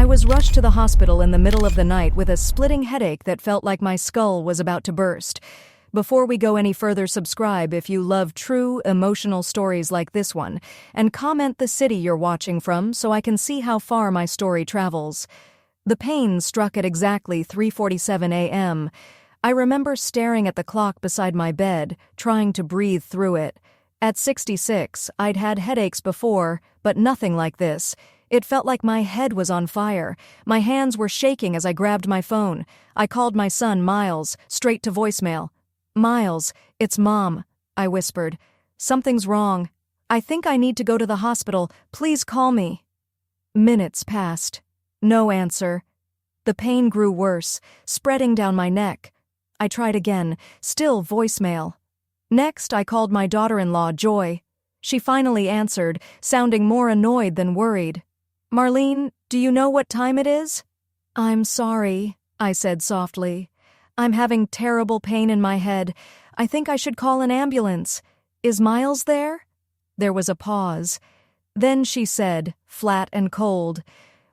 was rushed to the hospital in the middle of the night with a splitting headache that felt like my skull was about to burst. Before we go any further, subscribe if you love true, emotional stories like this one, and comment the city you're watching from so I can see how far my story travels. The pain struck at exactly 3:47 a.m. I remember staring at the clock beside my bed, trying to breathe through it. At 66, I'd had headaches before, but nothing like this. It felt like my head was on fire. My hands were shaking as I grabbed my phone. I called my son, Miles, straight to voicemail. "Miles, it's Mom," I whispered. "Something's wrong. I think I need to go to the hospital. Please call me." Minutes passed. No answer. The pain grew worse, spreading down my neck. I tried again, still voicemail. Next, I called my daughter-in-law, Joy. She finally answered, sounding more annoyed than worried. "Marlene, do you know what time it is?" "I'm sorry," I said softly. "I'm having terrible pain in my head. I think I should call an ambulance. Is Miles there?" There was a pause. Then she said, flat and cold,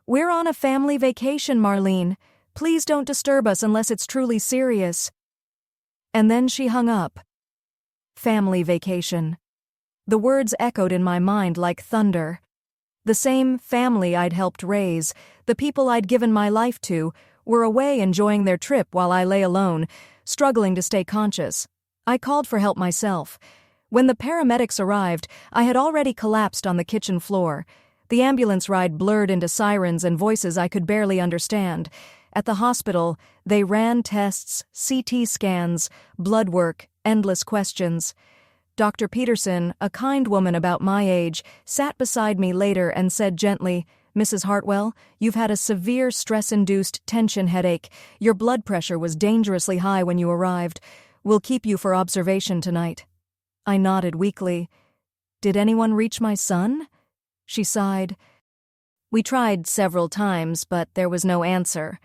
"We're on a family vacation, Marlene. Please don't disturb us unless it's truly serious." And then she hung up. Family vacation. The words echoed in my mind like thunder. The same family I'd helped raise, the people I'd given my life to, were away enjoying their trip while I lay alone, struggling to stay conscious. I called for help myself. When the paramedics arrived, I had already collapsed on the kitchen floor. The ambulance ride blurred into sirens and voices I could barely understand. At the hospital, they ran tests, CT scans, blood work, endless questions. Dr. Peterson, a kind woman about my age, sat beside me later and said gently, "Mrs. Hartwell, you've had a severe stress-induced tension headache. Your blood pressure was dangerously high when you arrived. We'll keep you for observation tonight." I nodded weakly. "Did anyone reach my son?" She sighed. "We tried several times, but there was no answer."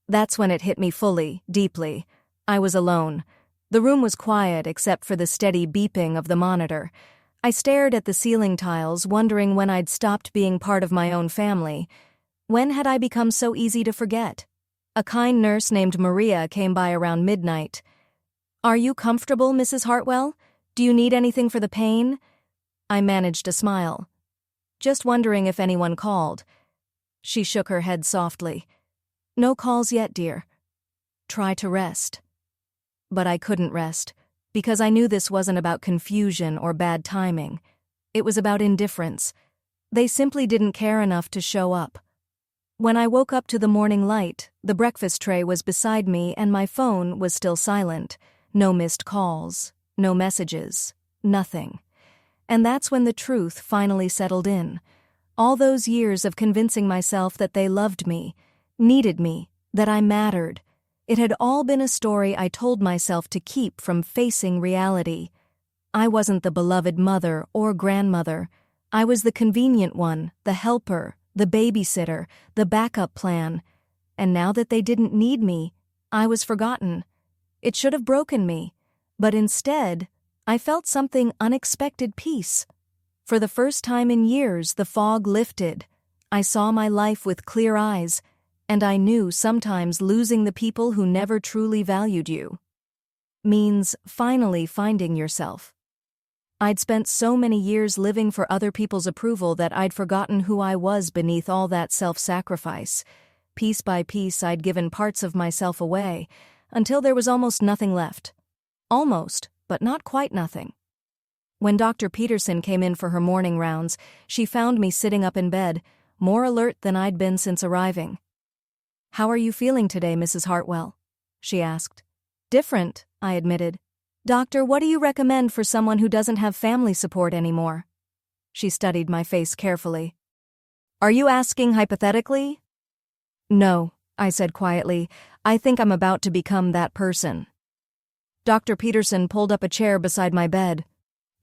That's when it hit me fully, deeply. I was alone. The room was quiet except for the steady beeping of the monitor. I stared at the ceiling tiles, wondering when I'd stopped being part of my own family. When had I become so easy to forget? A kind nurse named Maria came by around midnight. "Are you comfortable, Mrs. Hartwell? Do you need anything for the pain?" I managed a smile. "Just wondering if anyone called." She shook her head softly. "No calls yet, dear. Try to rest." But I couldn't rest, because I knew this wasn't about confusion or bad timing. It was about indifference. They simply didn't care enough to show up. When I woke up to the morning light, the breakfast tray was beside me and my phone was still silent. No missed calls, no messages, nothing. And that's when the truth finally settled in. All those years of convincing myself that they loved me, needed me, that I mattered. It had all been a story I told myself to keep from facing reality. I wasn't the beloved mother or grandmother. I was the convenient one, the helper, the babysitter, the backup plan. And now that they didn't need me, I was forgotten. It should have broken me, but instead, I felt something unexpected peace. For the first time in years, the fog lifted. I saw my life with clear eyes, and I knew sometimes losing the people who never truly valued you means finally finding yourself. I'd spent so many years living for other people's approval that I'd forgotten who I was beneath all that self-sacrifice. Piece by piece, I'd given parts of myself away, until there was almost nothing left. Almost, but not quite nothing. When Dr. Peterson came in for her morning rounds, she found me sitting up in bed, more alert than I'd been since arriving. "How are you feeling today, Mrs. Hartwell?" she asked. "Different," I admitted. "Doctor, what do you recommend for someone who doesn't have family support anymore?" She studied my face carefully. "Are you asking hypothetically?" "No," I said quietly. "I think I'm about to become that person." Dr. Peterson pulled up a chair beside my bed.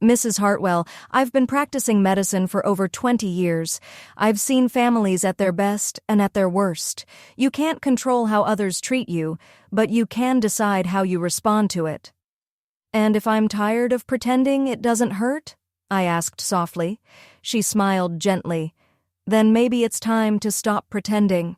"Mrs. Hartwell, I've been practicing medicine for over 20 years. I've seen families at their best and at their worst. You can't control how others treat you, but you can decide how you respond to it." "And if I'm tired of pretending it doesn't hurt?" I asked softly. She smiled gently. "Then maybe it's time to stop pretending."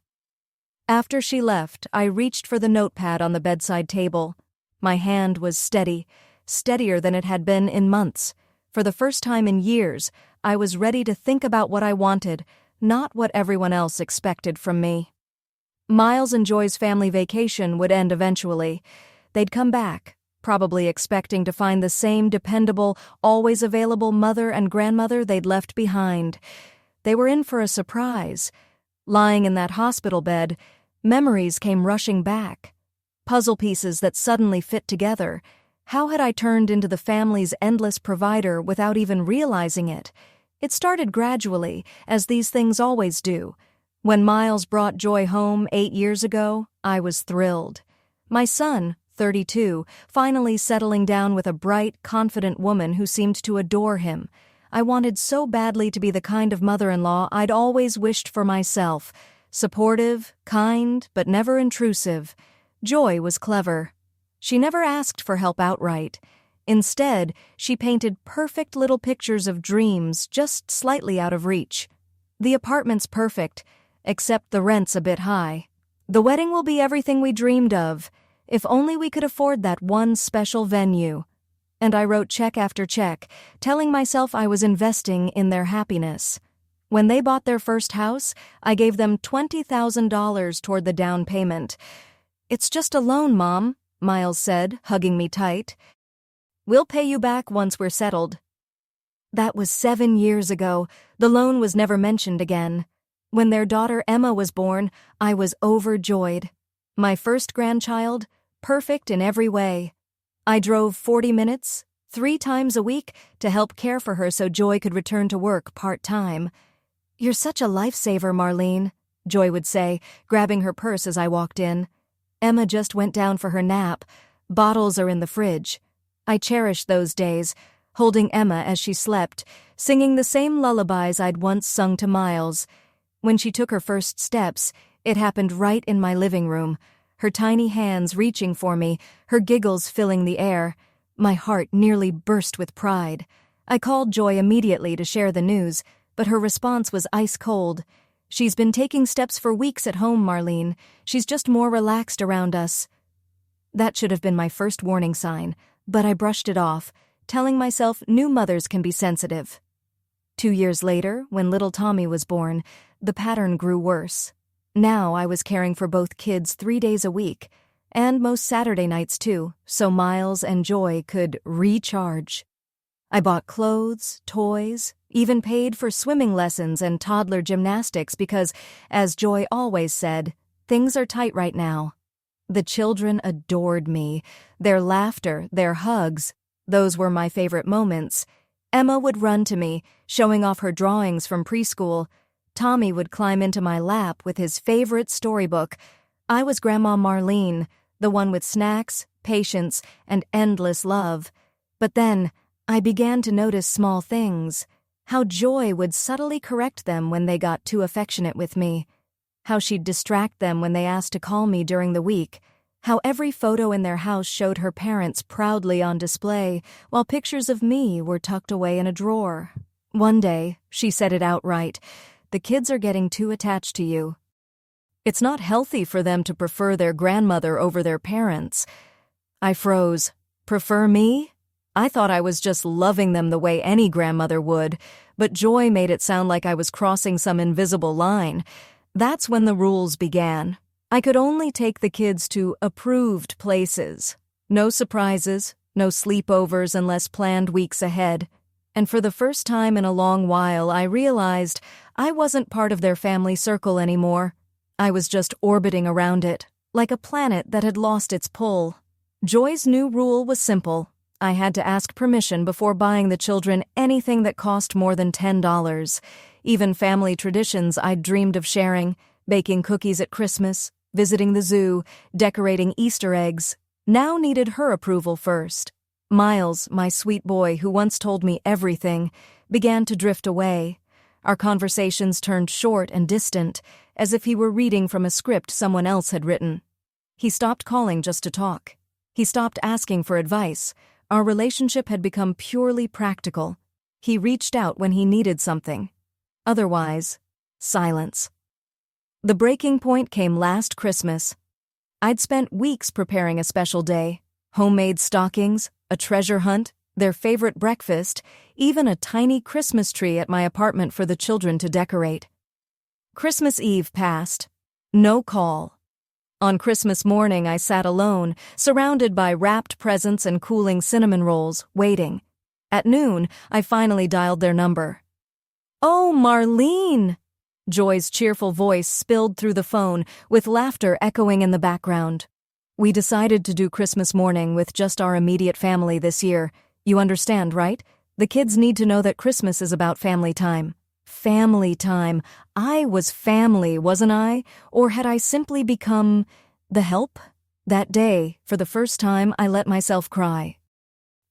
After she left, I reached for the notepad on the bedside table. My hand was steady, steadier than it had been in months. For the first time in years, I was ready to think about what I wanted, not what everyone else expected from me. Miles and Joy's family vacation would end eventually. They'd come back, probably expecting to find the same dependable, always available mother and grandmother they'd left behind. They were in for a surprise. Lying in that hospital bed, memories came rushing back. Puzzle pieces that suddenly fit together. How had I turned into the family's endless provider without even realizing it? It started gradually, as these things always do. When Miles brought Joy home 8 years ago, I was thrilled. My son, 32, finally settling down with a bright, confident woman who seemed to adore him. I wanted so badly to be the kind of mother-in-law I'd always wished for myself. Supportive, kind, but never intrusive. Joy was clever. She never asked for help outright. Instead, she painted perfect little pictures of dreams just slightly out of reach. The apartment's perfect, except the rent's a bit high. The wedding will be everything we dreamed of. If only we could afford that one special venue. And I wrote check after check, telling myself I was investing in their happiness. When they bought their first house, I gave them $20,000 toward the down payment. "It's just a loan, Mom," Miles said, hugging me tight. "We'll pay you back once we're settled." That was 7 years ago. The loan was never mentioned again. When their daughter Emma was born, I was overjoyed. My first grandchild, perfect in every way. I drove 40 minutes, 3 times a week, to help care for her so Joy could return to work part-time. "You're such a lifesaver, Marlene," Joy would say, grabbing her purse as I walked in. "Emma just went down for her nap. Bottles are in the fridge." I cherished those days, holding Emma as she slept, singing the same lullabies I'd once sung to Miles. When she took her first steps, it happened right in my living room, her tiny hands reaching for me, her giggles filling the air. My heart nearly burst with pride. I called Joy immediately to share the news, but her response was ice cold. "She's been taking steps for weeks at home, Marlene. She's just more relaxed around us." That should have been my first warning sign, but I brushed it off, telling myself new mothers can be sensitive. 2 years later, when little Tommy was born, the pattern grew worse. Now I was caring for both kids 3 days a week, and most Saturday nights too, so Miles and Joy could recharge. I bought clothes, toys, even paid for swimming lessons and toddler gymnastics because, as Joy always said, things are tight right now. The children adored me. Their laughter, their hugs, those were my favorite moments. Emma would run to me, showing off her drawings from preschool. Tommy would climb into my lap with his favorite storybook. I was Grandma Marlene, the one with snacks, patience, and endless love. But then, I began to notice small things. How Joy would subtly correct them when they got too affectionate with me. How she'd distract them when they asked to call me during the week. How every photo in their house showed her parents proudly on display, while pictures of me were tucked away in a drawer. One day, she said it outright, "The kids are getting too attached to you. It's not healthy for them to prefer their grandmother over their parents." I froze. Prefer me? I thought I was just loving them the way any grandmother would, but Joy made it sound like I was crossing some invisible line. That's when the rules began. I could only take the kids to approved places. No surprises, no sleepovers unless planned weeks ahead. And for the first time in a long while, I realized I wasn't part of their family circle anymore. I was just orbiting around it, like a planet that had lost its pull. Joy's new rule was simple. I had to ask permission before buying the children anything that cost more than $10. Even family traditions I'd dreamed of sharing, baking cookies at Christmas, visiting the zoo, decorating Easter eggs, now needed her approval first. Miles, my sweet boy who once told me everything, began to drift away. Our conversations turned short and distant, as if he were reading from a script someone else had written. He stopped calling just to talk. He stopped asking for advice. Our relationship had become purely practical. He reached out when he needed something. Otherwise, silence. The breaking point came last Christmas. I'd spent weeks preparing a special day. Homemade stockings, a treasure hunt, their favorite breakfast, even a tiny Christmas tree at my apartment for the children to decorate. Christmas Eve passed. No call. On Christmas morning, I sat alone, surrounded by wrapped presents and cooling cinnamon rolls, waiting. At noon, I finally dialed their number. "Oh, Marlene!" Joy's cheerful voice spilled through the phone, with laughter echoing in the background. "We decided to do Christmas morning with just our immediate family this year. You understand, right? The kids need to know that Christmas is about family time." Family time. I was family, wasn't I? Or had I simply become the help? That day, for the first time, I let myself cry.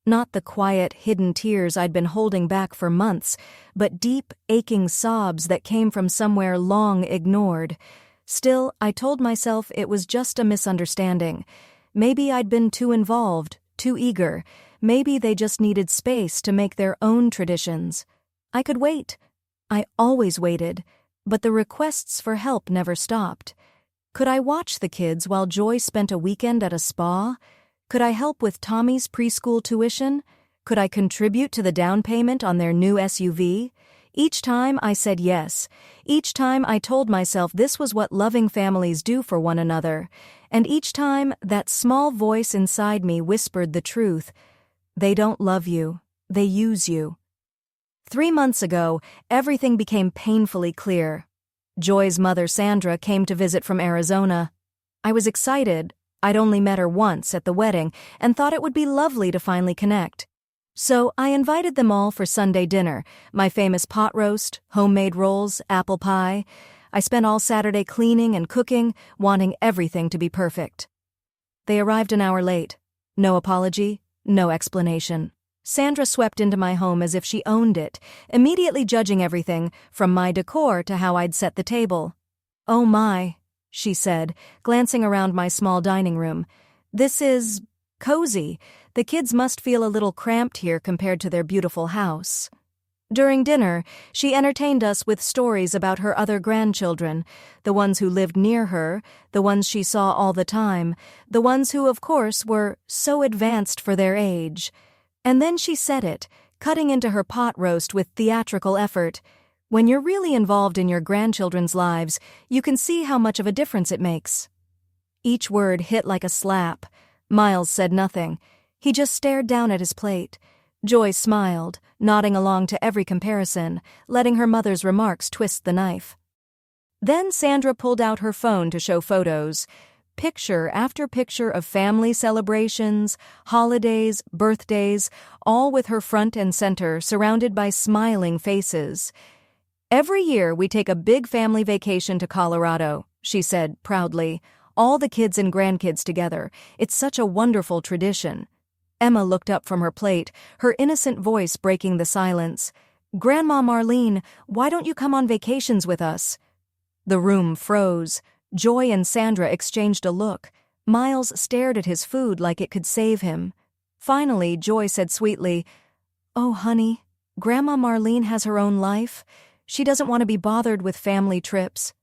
Not the quiet, hidden tears I'd been holding back for months, but deep, aching sobs that came from somewhere long ignored. Still, I told myself it was just a misunderstanding. Maybe I'd been too involved, too eager. Maybe they just needed space to make their own traditions. I could wait. I always waited, but the requests for help never stopped. Could I watch the kids while Joy spent a weekend at a spa? Could I help with Tommy's preschool tuition? Could I contribute to the down payment on their new SUV? Each time I said yes. Each time I told myself this was what loving families do for one another. And each time that small voice inside me whispered the truth. They don't love you. They use you. 3 months ago, everything became painfully clear. Joy's mother, Sandra, came to visit from Arizona. I was excited. I'd only met her once at the wedding and thought it would be lovely to finally connect. So I invited them all for Sunday dinner, my famous pot roast, homemade rolls, apple pie. I spent all Saturday cleaning and cooking, wanting everything to be perfect. They arrived an hour late. No apology, no explanation. Sandra swept into my home as if she owned it, immediately judging everything, from my decor to how I'd set the table. "Oh my," she said, glancing around my small dining room. "This is cozy. The kids must feel a little cramped here compared to their beautiful house." During dinner, she entertained us with stories about her other grandchildren, the ones who lived near her, the ones she saw all the time, the ones who, of course, were so advanced for their age. And then she said it, cutting into her pot roast with theatrical effort. "When you're really involved in your grandchildren's lives, you can see how much of a difference it makes." Each word hit like a slap. Miles said nothing. He just stared down at his plate. Joy smiled, nodding along to every comparison, letting her mother's remarks twist the knife. Then Sandra pulled out her phone to show photos. Picture after picture of family celebrations, holidays, birthdays, all with her front and center, surrounded by smiling faces. "Every year we take a big family vacation to Colorado," she said proudly. "All the kids and grandkids together. It's such a wonderful tradition." Emma looked up from her plate, her innocent voice breaking the silence. "Grandma Marlene, why don't you come on vacations with us?" The room froze. Joy and Sandra exchanged a look. Miles stared at his food like it could save him. Finally, Joy said sweetly, "Oh, honey, Grandma Marlene has her own life. She doesn't want to be bothered with family trips."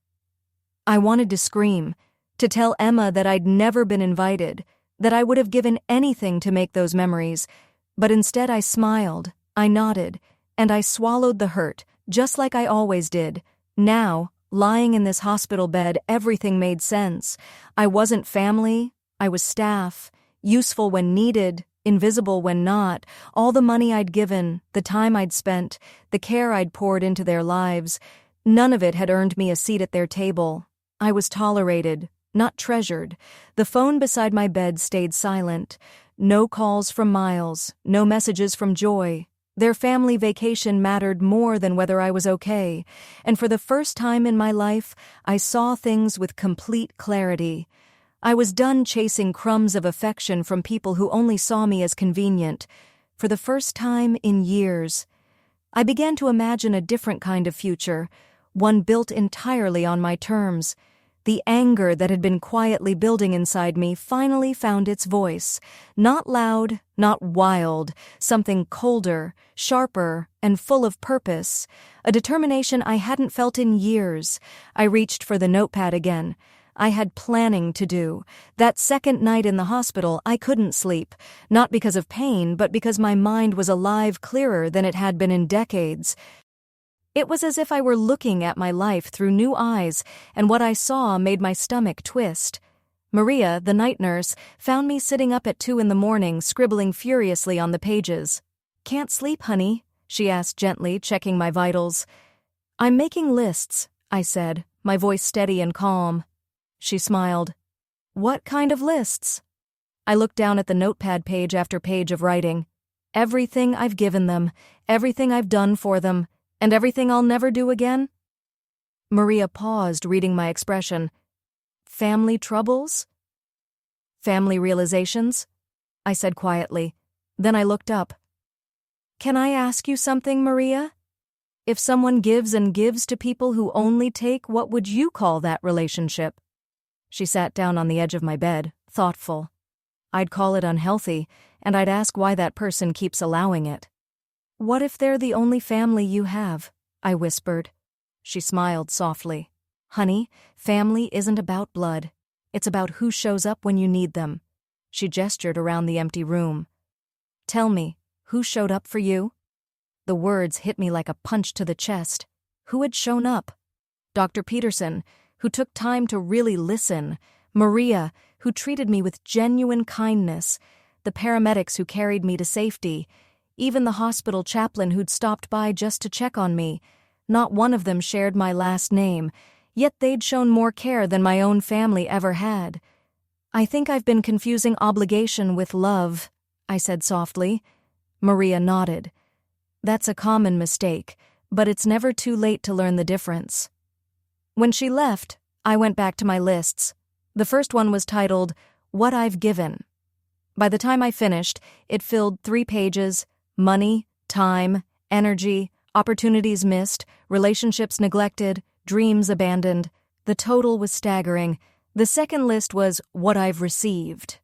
I wanted to scream, to tell Emma that I'd never been invited, that I would have given anything to make those memories, but instead I smiled, I nodded, and I swallowed the hurt, just like I always did. Now, lying in this hospital bed, everything made sense. I wasn't family, I was staff, useful when needed, invisible when not. All the money I'd given, the time I'd spent, the care I'd poured into their lives, none of it had earned me a seat at their table. I was tolerated, not treasured. The phone beside my bed stayed silent. No calls from Miles, no messages from Joy. Their family vacation mattered more than whether I was okay, and for the first time in my life, I saw things with complete clarity. I was done chasing crumbs of affection from people who only saw me as convenient. For the first time in years, I began to imagine a different kind of future, one built entirely on my terms. The anger that had been quietly building inside me finally found its voice. Not loud, not wild, something colder, sharper, and full of purpose. A determination I hadn't felt in years. I reached for the notepad again. I had planning to do. That second night in the hospital, I couldn't sleep. Not because of pain, but because my mind was alive clearer than it had been in decades. It was as if I were looking at my life through new eyes, and what I saw made my stomach twist. Maria, the night nurse, found me sitting up at 2 a.m, scribbling furiously on the pages. "Can't sleep, honey?" she asked gently, checking my vitals. "I'm making lists," I said, my voice steady and calm. She smiled. "What kind of lists?" I looked down at the notepad page after page of writing. Everything I've given them, everything I've done for them, and everything I'll never do again? Maria paused, reading my expression. "Family troubles? Family realizations?" I said quietly. Then I looked up. "Can I ask you something, Maria? If someone gives and gives to people who only take, what would you call that relationship?" She sat down on the edge of my bed, thoughtful. "I'd call it unhealthy, and I'd ask why that person keeps allowing it." "What if they're the only family you have?" I whispered. She smiled softly. "Honey, family isn't about blood. It's about who shows up when you need them." She gestured around the empty room. "Tell me, who showed up for you?" The words hit me like a punch to the chest. Who had shown up? Dr. Peterson, who took time to really listen. Maria, who treated me with genuine kindness. The paramedics who carried me to safety. Even the hospital chaplain who'd stopped by just to check on me. Not one of them shared my last name, yet they'd shown more care than my own family ever had. "I think I've been confusing obligation with love," I said softly. Maria nodded. "That's a common mistake, but it's never too late to learn the difference." When she left, I went back to my lists. The first one was titled, "What I've Given." By the time I finished, it filled 3 pages. Money, time, energy, opportunities missed, relationships neglected, dreams abandoned. The total was staggering. The second list was what I've received.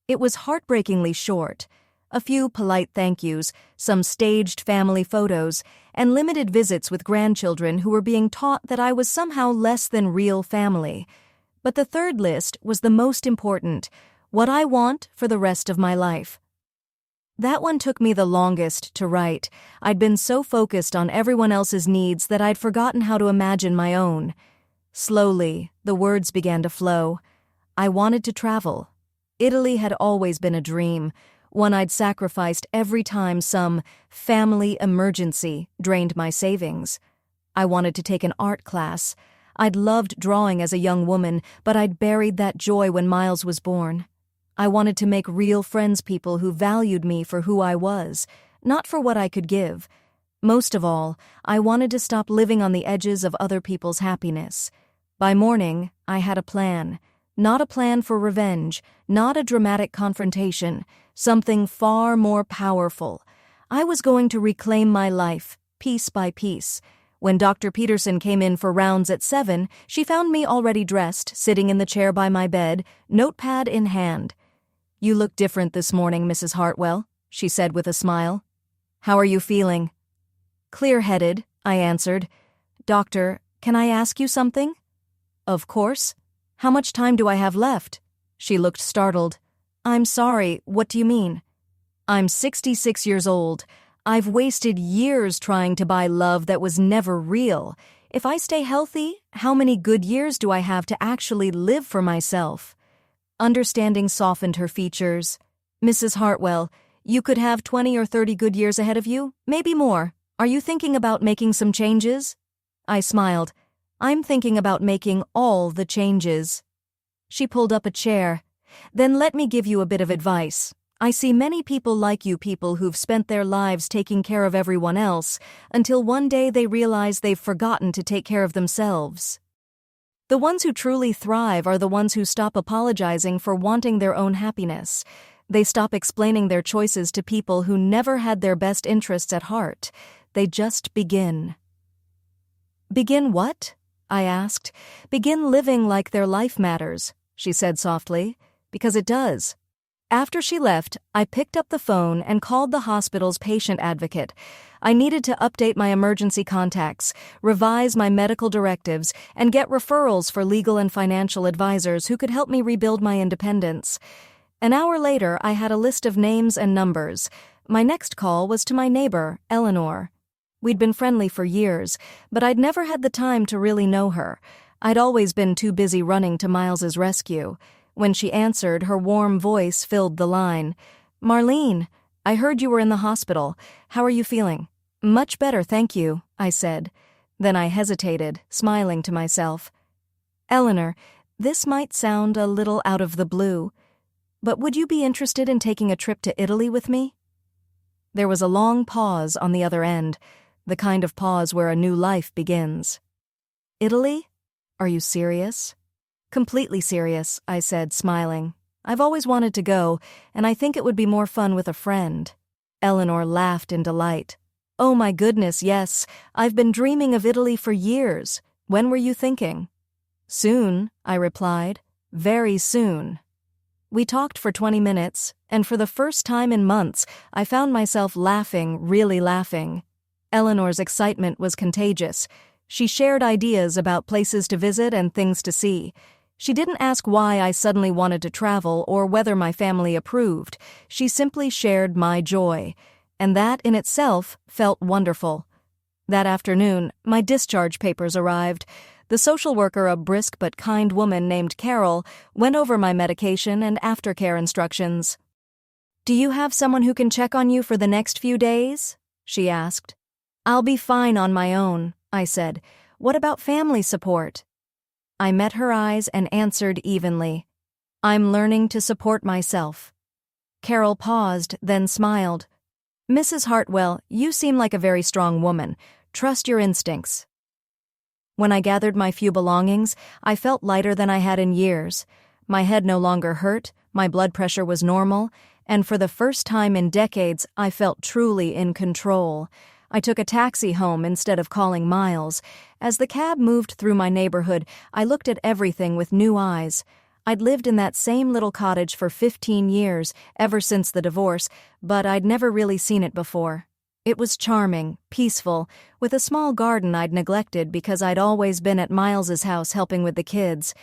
It was heartbreakingly short. A few polite thank yous, some staged family photos, and limited visits with grandchildren who were being taught that I was somehow less than real family. But the third list was the most important, what I want for the rest of my life. That one took me the longest to write. I'd been so focused on everyone else's needs that I'd forgotten how to imagine my own. Slowly, the words began to flow. I wanted to travel. Italy had always been a dream, one I'd sacrificed every time some family emergency drained my savings. I wanted to take an art class. I'd loved drawing as a young woman, but I'd buried that joy when Miles was born. I wanted to make real friends, people who valued me for who I was, not for what I could give. Most of all, I wanted to stop living on the edges of other people's happiness. By morning, I had a plan. Not a plan for revenge, not a dramatic confrontation, something far more powerful. I was going to reclaim my life, piece by piece. When Dr. Peterson came in for rounds at 7, she found me already dressed, sitting in the chair by my bed, notepad in hand. "You look different this morning, Mrs. Hartwell," she said with a smile. "How are you feeling?" "Clear-headed," I answered. "Doctor, can I ask you something?" "Of course. How much time do I have left?" She looked startled. "I'm sorry, what do you mean?" "I'm 66 years old. I've wasted years trying to buy love that was never real. If I stay healthy, how many good years do I have to actually live for myself?" Understanding softened her features. "Mrs. Hartwell, you could have 20 or 30 good years ahead of you, maybe more. Are you thinking about making some changes?" I smiled. "I'm thinking about making all the changes." She pulled up a chair. "Then let me give you a bit of advice. I see many people like you, people who've spent their lives taking care of everyone else, until one day they realize they've forgotten to take care of themselves. The ones who truly thrive are the ones who stop apologizing for wanting their own happiness. They stop explaining their choices to people who never had their best interests at heart. They just begin." "Begin what?" I asked. "Begin living like their life matters," she said softly, "because it does." After she left, I picked up the phone and called the hospital's patient advocate. I needed to update my emergency contacts, revise my medical directives, and get referrals for legal and financial advisors who could help me rebuild my independence. An hour later, I had a list of names and numbers. My next call was to my neighbor, Eleanor. We'd been friendly for years, but I'd never had the time to really know her. I'd always been too busy running to Miles's rescue. When she answered, her warm voice filled the line. "Marlene, I heard you were in the hospital. How are you feeling?" "Much better, thank you," I said. Then I hesitated, smiling to myself. "Eleanor, this might sound a little out of the blue, but would you be interested in taking a trip to Italy with me?" There was a long pause on the other end, the kind of pause where a new life begins. "Italy? Are you serious?" "Completely serious," I said, smiling. "I've always wanted to go, and I think it would be more fun with a friend." Eleanor laughed in delight. "Oh my goodness, yes. I've been dreaming of Italy for years. When were you thinking?" "Soon," I replied. "Very soon." We talked for 20 minutes, and for the first time in months, I found myself laughing, really laughing. Eleanor's excitement was contagious. She shared ideas about places to visit and things to see. She didn't ask why I suddenly wanted to travel or whether my family approved. She simply shared my joy, and that in itself felt wonderful. That afternoon, my discharge papers arrived. The social worker, a brisk but kind woman named Carol, went over my medication and aftercare instructions. "Do you have someone who can check on you for the next few days?" she asked. "I'll be fine on my own," I said. "What about family support?" I met her eyes and answered evenly. "I'm learning to support myself." Carol paused, then smiled. "Mrs. Hartwell, you seem like a very strong woman. Trust your instincts." When I gathered my few belongings, I felt lighter than I had in years. My head no longer hurt, my blood pressure was normal, and for the first time in decades, I felt truly in control. I took a taxi home instead of calling Miles. As the cab moved through my neighborhood, I looked at everything with new eyes. I'd lived in that same little cottage for 15 years, ever since the divorce, but I'd never really seen it before. It was charming, peaceful, with a small garden I'd neglected because I'd always been at Miles's house helping with the kids.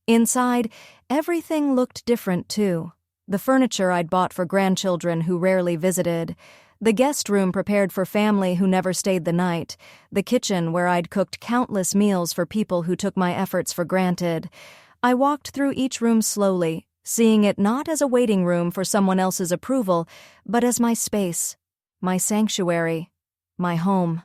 Inside, everything looked different, too. The furniture I'd bought for grandchildren who rarely visited. The guest room prepared for family who never stayed the night. The kitchen where I'd cooked countless meals for people who took my efforts for granted. I walked through each room slowly, seeing it not as a waiting room for someone else's approval, but as my space, my sanctuary, my home.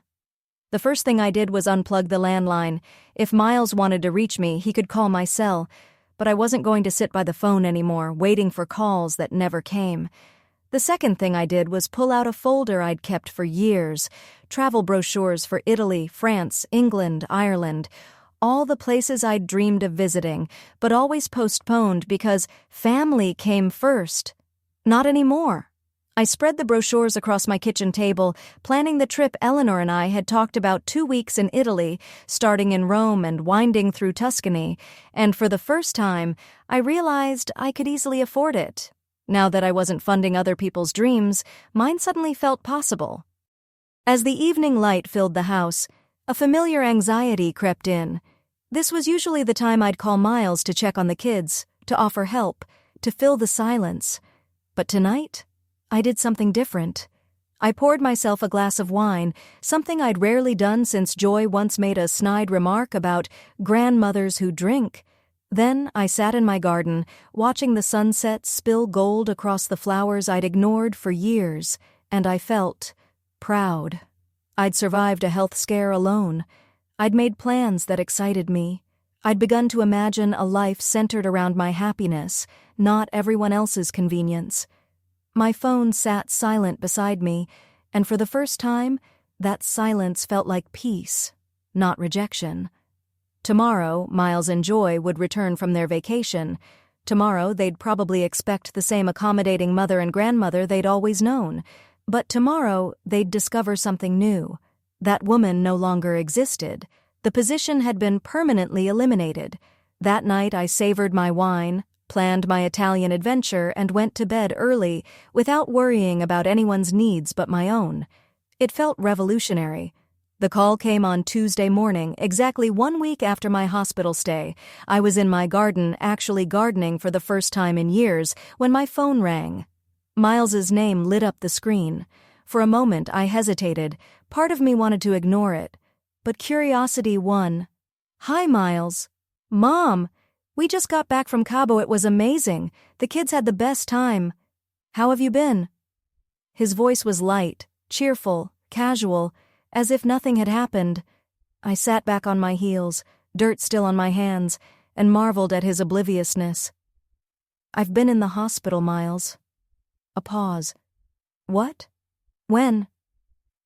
The first thing I did was unplug the landline. If Miles wanted to reach me, he could call my cell, but I wasn't going to sit by the phone anymore, waiting for calls that never came. The second thing I did was pull out a folder I'd kept for years, travel brochures for Italy, France, England, Ireland, all the places I'd dreamed of visiting, but always postponed because family came first. Not anymore. I spread the brochures across my kitchen table, planning the trip Eleanor and I had talked about 2 weeks in Italy, starting in Rome and winding through Tuscany, and for the first time, I realized I could easily afford it. Now that I wasn't funding other people's dreams, mine suddenly felt possible. As the evening light filled the house, a familiar anxiety crept in. This was usually the time I'd call Miles to check on the kids, to offer help, to fill the silence. But tonight, I did something different. I poured myself a glass of wine, something I'd rarely done since Joy once made a snide remark about grandmothers who drink. Then I sat in my garden, watching the sunset spill gold across the flowers I'd ignored for years, and I felt proud. I'd survived a health scare alone. I'd made plans that excited me. I'd begun to imagine a life centered around my happiness, not everyone else's convenience. My phone sat silent beside me, and for the first time, that silence felt like peace, not rejection. Tomorrow, Miles and Joy would return from their vacation. Tomorrow, they'd probably expect the same accommodating mother and grandmother they'd always known. But tomorrow, they'd discover something new. That woman no longer existed. The position had been permanently eliminated. That night I savored my wine, planned my Italian adventure, and went to bed early without worrying about anyone's needs but my own. It felt revolutionary. The call came on Tuesday morning, exactly 1 week after my hospital stay. I was in my garden, actually gardening for the first time in years, when my phone rang. Miles's name lit up the screen. For a moment I hesitated. Part of me wanted to ignore it. But curiosity won. "Hi, Miles." "Mom, we just got back from Cabo. It was amazing. The kids had the best time. How have you been?" His voice was light, cheerful, casual, as if nothing had happened. I sat back on my heels, dirt still on my hands, and marveled at his obliviousness. "I've been in the hospital, Miles." A pause. "What? When?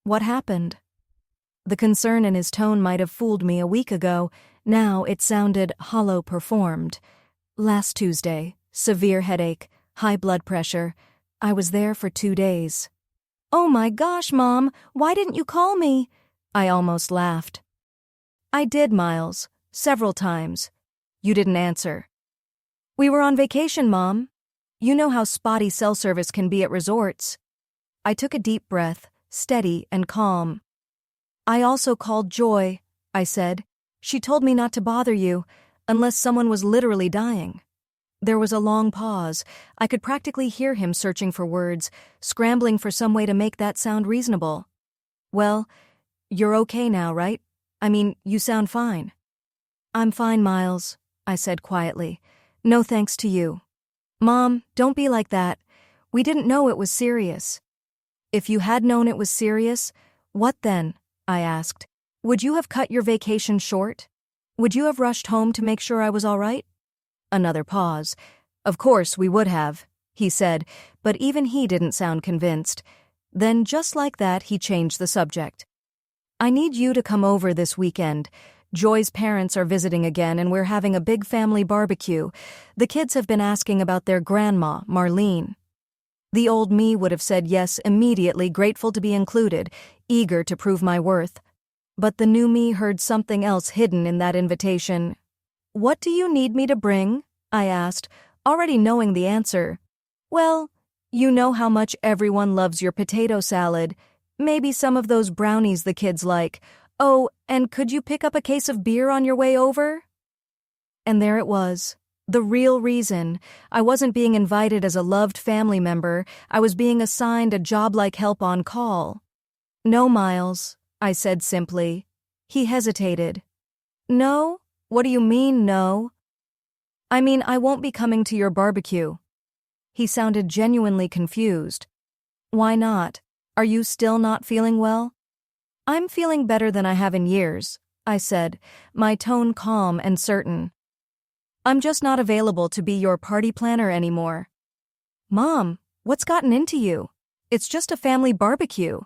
What happened?" The concern in his tone might have fooled me a week ago. Now it sounded hollow performed. "Last Tuesday, severe headache, high blood pressure. I was there for 2 days." "Oh my gosh, Mom, why didn't you call me?" I almost laughed. "I did, Miles, several times. You didn't answer." "We were on vacation, Mom. You know how spotty cell service can be at resorts." I took a deep breath, steady and calm. "I also called Joy," I said. "She told me not to bother you, unless someone was literally dying." There was a long pause. I could practically hear him searching for words, scrambling for some way to make that sound reasonable. "Well, you're okay now, right? I mean, you sound fine." "I'm fine, Miles," I said quietly. "No thanks to you." "Mom, don't be like that. We didn't know it was serious." "If you had known it was serious, what then?" I asked. "Would you have cut your vacation short? Would you have rushed home to make sure I was all right?" Another pause. "Of course we would have," he said, but even he didn't sound convinced. Then, just like that, he changed the subject. "I need you to come over this weekend. Joy's parents are visiting again, and we're having a big family barbecue. The kids have been asking about their grandma, Marlene." The old me would have said yes immediately, grateful to be included, eager to prove my worth. But the new me heard something else hidden in that invitation. "What do you need me to bring?" I asked, already knowing the answer. "Well, you know how much everyone loves your potato salad. Maybe some of those brownies the kids like. Oh, and could you pick up a case of beer on your way over?" And there it was. The real reason. I wasn't being invited as a loved family member. I was being assigned a job like help on call. "No, Miles," I said simply. He hesitated. "No? What do you mean, no?" "I mean, I won't be coming to your barbecue." He sounded genuinely confused. "Why not? Are you still not feeling well?" "I'm feeling better than I have in years," I said, my tone calm and certain. "I'm just not available to be your party planner anymore." "Mom, what's gotten into you? It's just a family barbecue."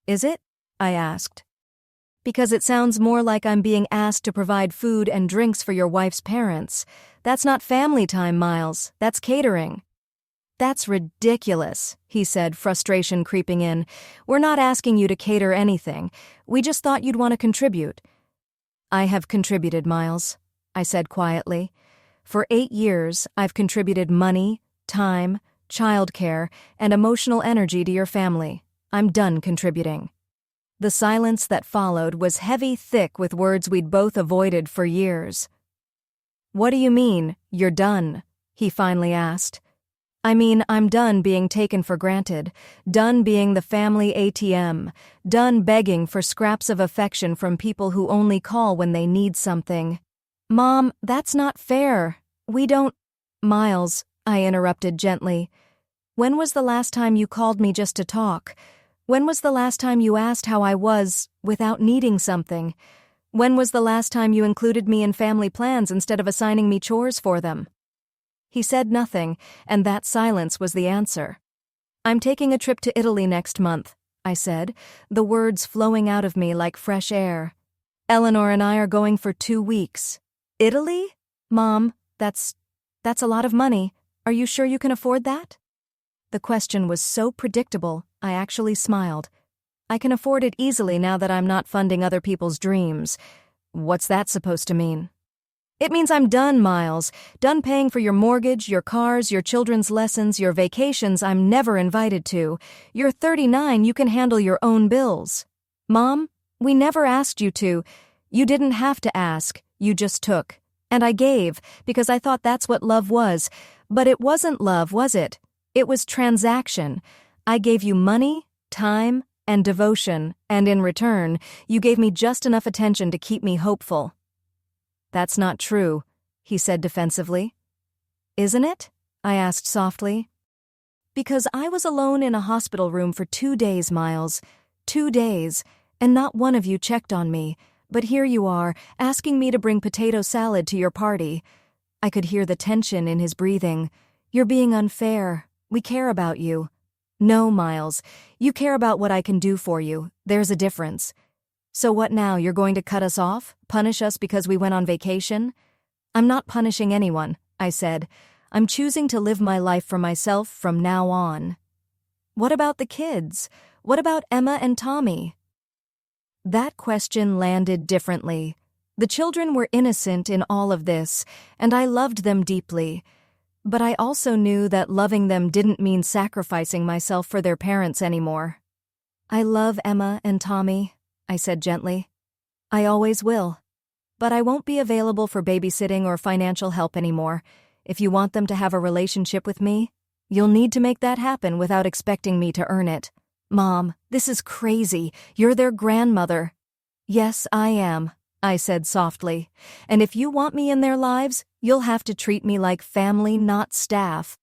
"Is it?" I asked. "Because it sounds more like I'm being asked to provide food and drinks for your wife's parents. That's not family time, Miles. That's catering." "That's ridiculous," he said, frustration creeping in. "We're not asking you to cater anything. We just thought you'd want to contribute." "I have contributed, Miles," I said quietly. "For 8 years, I've contributed money, time, childcare, and emotional energy to your family. I'm done contributing." The silence that followed was heavy, thick with words we'd both avoided for years. "What do you mean, you're done?" he finally asked. "I mean, I'm done being taken for granted, done being the family ATM, done begging for scraps of affection from people who only call when they need something." "Mom, that's not fair. We don't—" "Miles," I interrupted gently. "When was the last time you called me just to talk? When was the last time you asked how I was, without needing something? When was the last time you included me in family plans instead of assigning me chores for them?" He said nothing, and that silence was the answer. "I'm taking a trip to Italy next month," I said, the words flowing out of me like fresh air. "Eleanor and I are going for 2 weeks. Italy? Mom, that's a lot of money. Are you sure you can afford that?" The question was so predictable, I actually smiled. I can afford it easily now that I'm not funding other people's dreams. What's that supposed to mean? It means I'm done, Miles. Done paying for your mortgage, your cars, your children's lessons, your vacations I'm never invited to. You're 39, you can handle your own bills. Mom, we never asked you to. You didn't have to ask, you just took. And I gave, because I thought that's what love was. But it wasn't love, was it? It was transaction. I gave you money, time, and devotion, and in return, you gave me just enough attention to keep me hopeful. That's not true, he said defensively. Isn't it? I asked softly. Because I was alone in a hospital room for 2 days, Miles. 2 days, and not one of you checked on me. But here you are, asking me to bring potato salad to your party. I could hear the tension in his breathing. You're being unfair. We care about you. No, Miles. You care about what I can do for you. There's a difference. So what now, you're going to cut us off? Punish us because we went on vacation? I'm not punishing anyone, I said. I'm choosing to live my life for myself from now on. What about the kids? What about Emma and Tommy? That question landed differently. The children were innocent in all of this, and I loved them deeply. But I also knew that loving them didn't mean sacrificing myself for their parents anymore. I love Emma and Tommy, I said gently. I always will. But I won't be available for babysitting or financial help anymore. If you want them to have a relationship with me, you'll need to make that happen without expecting me to earn it. Mom, this is crazy. You're their grandmother. Yes, I am, I said softly. And if you want me in their lives, you'll have to treat me like family, not staff.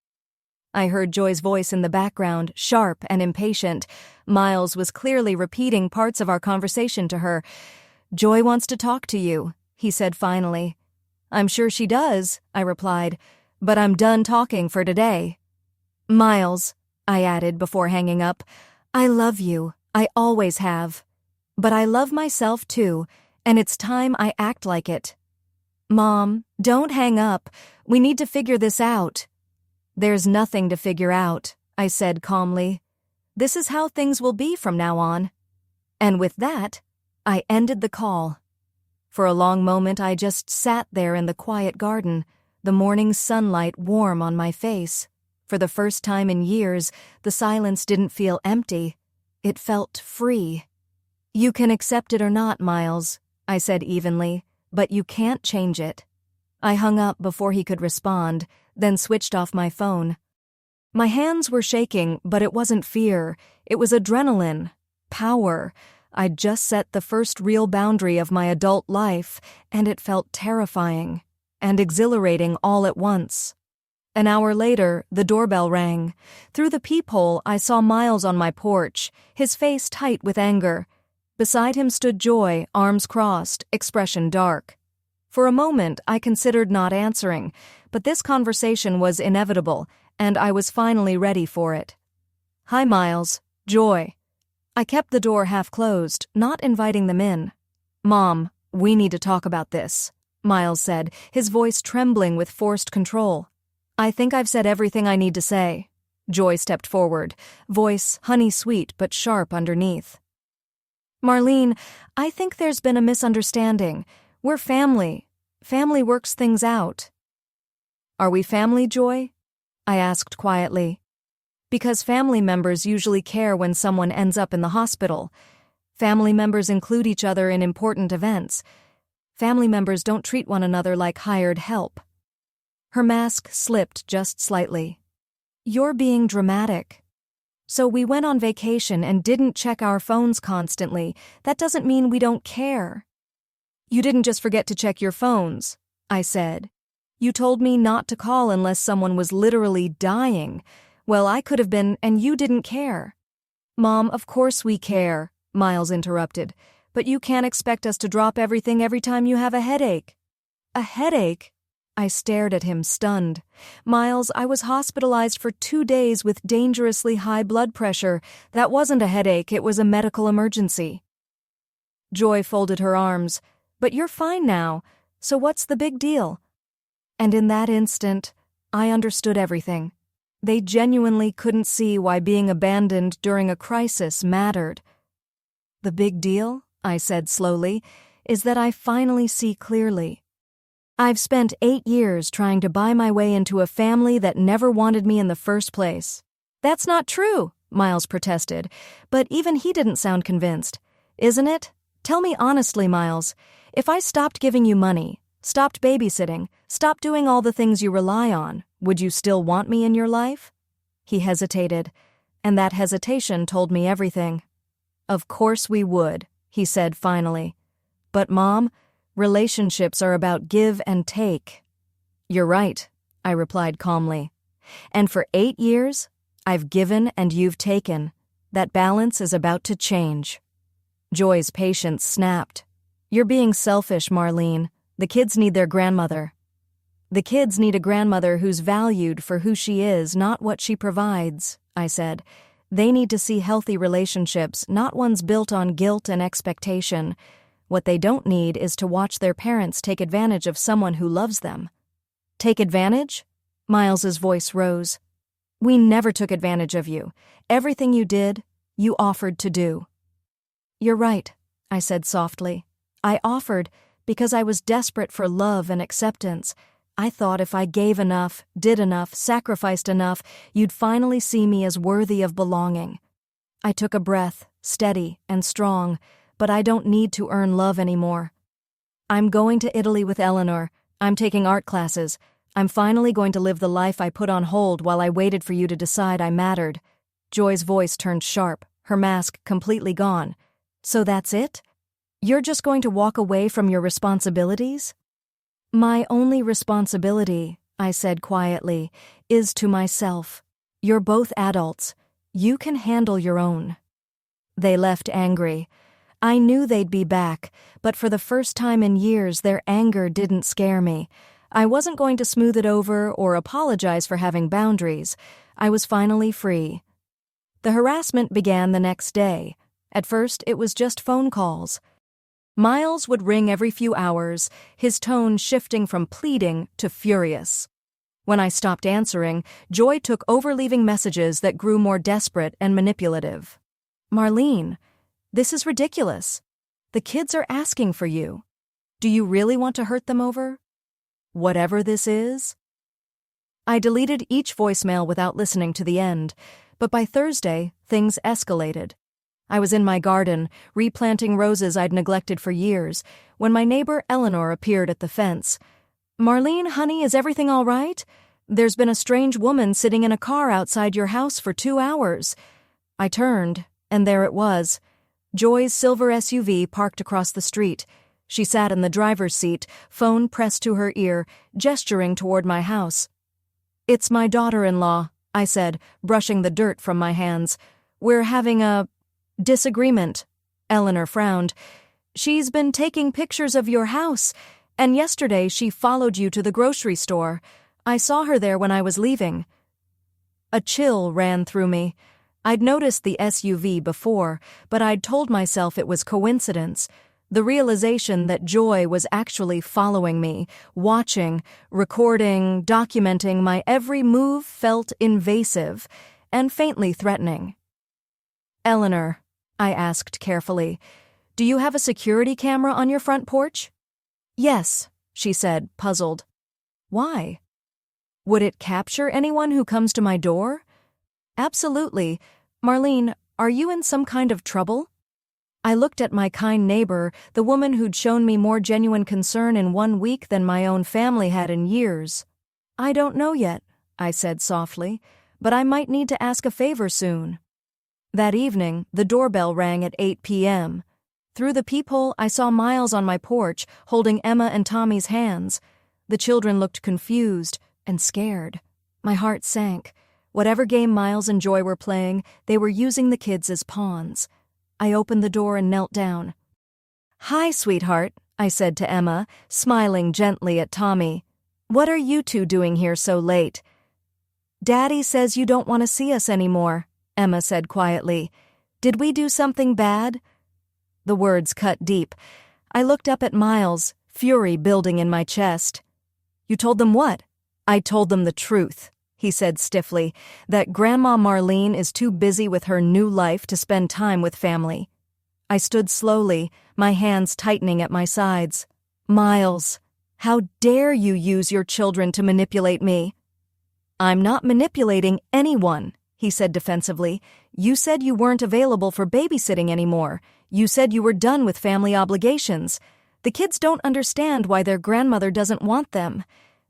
I heard Joy's voice in the background, sharp and impatient. Miles was clearly repeating parts of our conversation to her. Joy wants to talk to you, he said finally. I'm sure she does, I replied, but I'm done talking for today. Miles, I added before hanging up, I love you. I always have. But I love myself too, and it's time I act like it. Mom, don't hang up. We need to figure this out. There's nothing to figure out, I said calmly. This is how things will be from now on. And with that, I ended the call. For a long moment I just sat there in the quiet garden, the morning sunlight warm on my face. For the first time in years, the silence didn't feel empty. It felt free. You can accept it or not, Miles, I said evenly, but you can't change it. I hung up before he could respond, then switched off my phone. My hands were shaking, but it wasn't fear. It was adrenaline, power. I'd just set the first real boundary of my adult life, and it felt terrifying and exhilarating all at once. An hour later, the doorbell rang. Through the peephole, I saw Miles on my porch, his face tight with anger. Beside him stood Joy, arms crossed, expression dark. For a moment, I considered not answering, but this conversation was inevitable, and I was finally ready for it. Hi, Miles. Joy. I kept the door half closed, not inviting them in. Mom, we need to talk about this, Miles said, his voice trembling with forced control. I think I've said everything I need to say. Joy stepped forward, voice honey-sweet but sharp underneath. Marlene, I think there's been a misunderstanding. We're family. Family works things out. Are we family, Joy? I asked quietly. Because family members usually care when someone ends up in the hospital. Family members include each other in important events. Family members don't treat one another like hired help. Her mask slipped just slightly. You're being dramatic. So we went on vacation and didn't check our phones constantly. That doesn't mean we don't care. You didn't just forget to check your phones, I said. You told me not to call unless someone was literally dying. Well, I could have been, and you didn't care. Mom, of course we care, Miles interrupted. But you can't expect us to drop everything every time you have a headache. A headache? I stared at him, stunned. Miles, I was hospitalized for 2 days with dangerously high blood pressure. That wasn't a headache, it was a medical emergency. Joy folded her arms. But you're fine now, so what's the big deal? And in that instant, I understood everything. They genuinely couldn't see why being abandoned during a crisis mattered. The big deal, I said slowly, is that I finally see clearly. I've spent 8 years trying to buy my way into a family that never wanted me in the first place. That's not true, Miles protested, but even he didn't sound convinced. Isn't it? Tell me honestly, Miles, if I stopped giving you money, stopped babysitting, stopped doing all the things you rely on, would you still want me in your life? He hesitated, and that hesitation told me everything. Of course we would, he said finally. But Mom, relationships are about give and take. You're right, I replied calmly. And for 8 years, I've given and you've taken. That balance is about to change. Joy's patience snapped. You're being selfish, Marlene. The kids need their grandmother. The kids need a grandmother who's valued for who she is, not what she provides, I said. They need to see healthy relationships, not ones built on guilt and expectation. What they don't need is to watch their parents take advantage of someone who loves them. Take advantage? Miles's voice rose. We never took advantage of you. Everything you did, you offered to do. You're right, I said softly. I offered because I was desperate for love and acceptance. I thought if I gave enough, did enough, sacrificed enough, you'd finally see me as worthy of belonging. I took a breath, steady and strong, but I don't need to earn love anymore. I'm going to Italy with Eleanor. I'm taking art classes. I'm finally going to live the life I put on hold while I waited for you to decide I mattered. Joy's voice turned sharp, her mask completely gone. So that's it? You're just going to walk away from your responsibilities? My only responsibility, I said quietly, is to myself. You're both adults. You can handle your own. They left angry. I knew they'd be back, but for the first time in years their anger didn't scare me. I wasn't going to smooth it over or apologize for having boundaries. I was finally free. The harassment began the next day. At first, it was just phone calls. Miles would ring every few hours, his tone shifting from pleading to furious. When I stopped answering, Joy took over, leaving messages that grew more desperate and manipulative. Marlene, this is ridiculous. The kids are asking for you. Do you really want to hurt them over whatever this is? I deleted each voicemail without listening to the end, but by Thursday, things escalated. I was in my garden, replanting roses I'd neglected for years, when my neighbor Eleanor appeared at the fence. Marlene, honey, is everything all right? There's been a strange woman sitting in a car outside your house for 2 hours. I turned, and there it was. Joy's silver SUV parked across the street. She sat in the driver's seat, phone pressed to her ear, gesturing toward my house. It's my daughter-in-law, I said, brushing the dirt from my hands. We're having a disagreement. Eleanor frowned. She's been taking pictures of your house, and yesterday she followed you to the grocery store. I saw her there when I was leaving. A chill ran through me. I'd noticed the SUV before, but I'd told myself it was coincidence. The realization that Joy was actually following me, watching, recording, documenting my every move felt invasive and faintly threatening. Eleanor, I asked carefully, do you have a security camera on your front porch? Yes, she said, puzzled. Why? Would it capture anyone who comes to my door? Absolutely. Marlene, are you in some kind of trouble? I looked at my kind neighbor, the woman who'd shown me more genuine concern in 1 week than my own family had in years. I don't know yet, I said softly, but I might need to ask a favor soon. That evening, the doorbell rang at 8 p.m. Through the peephole, I saw Miles on my porch, holding Emma and Tommy's hands. The children looked confused and scared. My heart sank. Whatever game Miles and Joy were playing, they were using the kids as pawns. I opened the door and knelt down. Hi, sweetheart, I said to Emma, smiling gently at Tommy. What are you two doing here so late? Daddy says you don't want to see us anymore, Emma said quietly. Did we do something bad? The words cut deep. I looked up at Miles, fury building in my chest. You told them what? I told them the truth, he said stiffly, that Grandma Marlene is too busy with her new life to spend time with family. I stood slowly, my hands tightening at my sides. Miles, how dare you use your children to manipulate me? I'm not manipulating anyone, he said defensively. You said you weren't available for babysitting anymore. You said you were done with family obligations. The kids don't understand why their grandmother doesn't want them.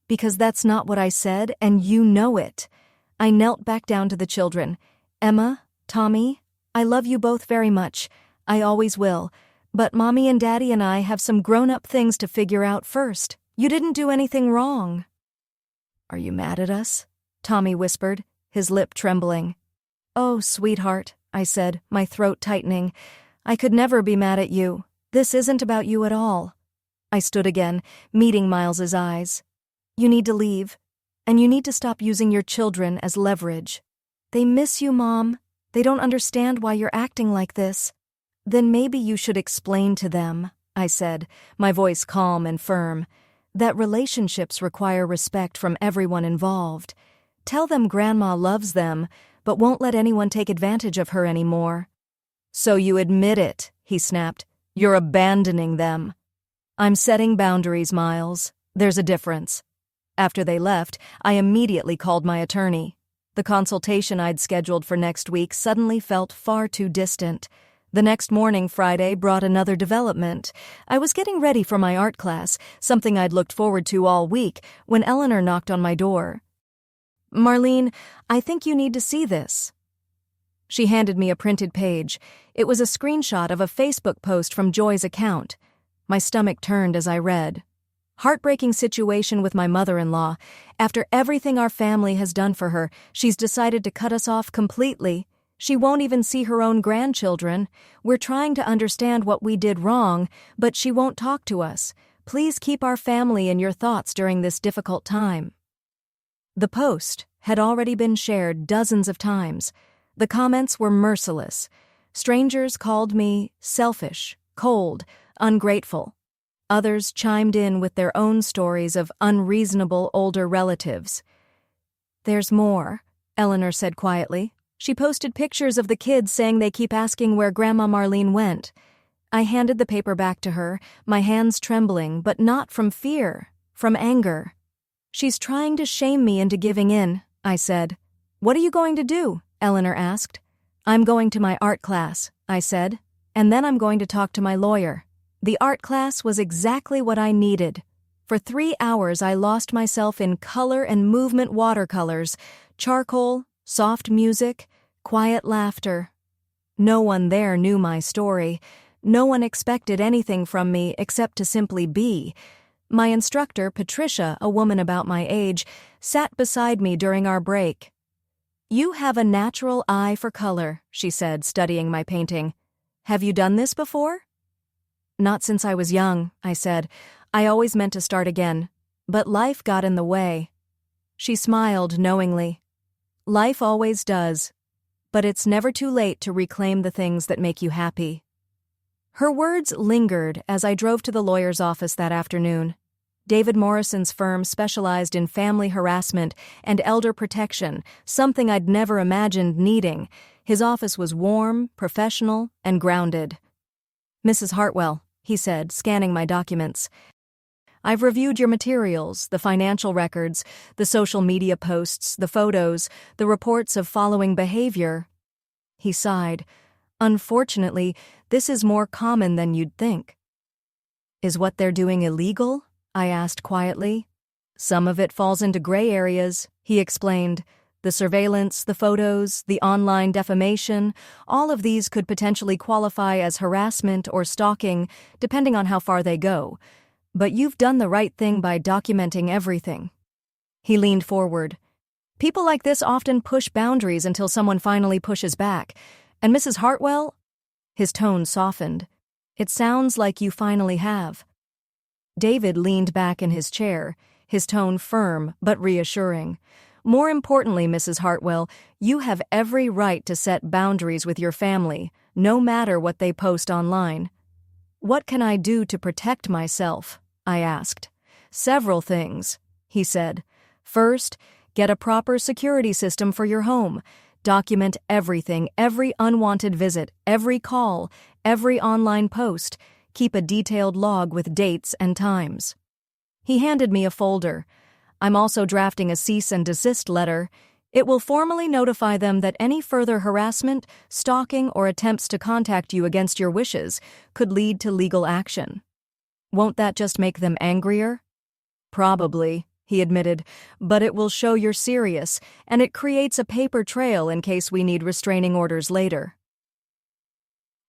Because that's not what I said, and you know it. I knelt back down to the children. Emma, Tommy, I love you both very much. I always will. But Mommy and Daddy and I have some grown-up things to figure out first. You didn't do anything wrong. Are you mad at us? Tommy whispered, his lip trembling. Oh, sweetheart, I said, my throat tightening. I could never be mad at you. This isn't about you at all. I stood again, meeting Miles's eyes. You need to leave, and you need to stop using your children as leverage. They miss you, Mom. They don't understand why you're acting like this. Then maybe you should explain to them, I said, my voice calm and firm, that relationships require respect from everyone involved. Tell them Grandma loves them, but won't let anyone take advantage of her anymore. So you admit it, he snapped. You're abandoning them. I'm setting boundaries, Miles. There's a difference. After they left, I immediately called my attorney. The consultation I'd scheduled for next week suddenly felt far too distant. The next morning, Friday, brought another development. I was getting ready for my art class, something I'd looked forward to all week, when Eleanor knocked on my door. Marlene, I think you need to see this. She handed me a printed page. It was a screenshot of a Facebook post from Joy's account. My stomach turned as I read. Heartbreaking situation with my mother-in-law. After everything our family has done for her, she's decided to cut us off completely. She won't even see her own grandchildren. We're trying to understand what we did wrong, but she won't talk to us. Please keep our family in your thoughts during this difficult time. The post had already been shared dozens of times. The comments were merciless. Strangers called me selfish, cold, ungrateful. Others chimed in with their own stories of unreasonable older relatives. There's more, Eleanor said quietly. She posted pictures of the kids saying they keep asking where Grandma Marlene went. I handed the paper back to her, my hands trembling, but not from fear, from anger. She's trying to shame me into giving in, I said. What are you going to do? Eleanor asked. I'm going to my art class, I said, and then I'm going to talk to my lawyer. The art class was exactly what I needed. For 3 hours I lost myself in color and movement watercolors, charcoal, soft music, quiet laughter. No one there knew my story. No one expected anything from me except to simply be. My instructor, Patricia, a woman about my age, sat beside me during our break. You have a natural eye for color, she said, studying my painting. Have you done this before? Not since I was young, I said. I always meant to start again, but life got in the way. She smiled knowingly. Life always does, but it's never too late to reclaim the things that make you happy. Her words lingered as I drove to the lawyer's office that afternoon. David Morrison's firm specialized in family harassment and elder protection, something I'd never imagined needing. His office was warm, professional, and grounded. Mrs. Hartwell, he said, scanning my documents. I've reviewed your materials, the financial records, the social media posts, the photos, the reports of following behavior. He sighed. Unfortunately, this is more common than you'd think. Is what they're doing illegal? I asked quietly. Some of it falls into gray areas, he explained. The surveillance, the photos, the online defamation, all of these could potentially qualify as harassment or stalking, depending on how far they go. But you've done the right thing by documenting everything. He leaned forward. People like this often push boundaries until someone finally pushes back. And Mrs. Hartwell? His tone softened. It sounds like you finally have. David leaned back in his chair, his tone firm but reassuring. More importantly, Mrs. Hartwell, you have every right to set boundaries with your family, no matter what they post online. What can I do to protect myself? I asked. Several things, he said. First, get a proper security system for your home. Document everything, every unwanted visit, every call, every online post, keep a detailed log with dates and times. He handed me a folder. I'm also drafting a cease and desist letter. It will formally notify them that any further harassment, stalking, or attempts to contact you against your wishes could lead to legal action. Won't that just make them angrier? Probably, he admitted, but it will show you're serious, and it creates a paper trail in case we need restraining orders later.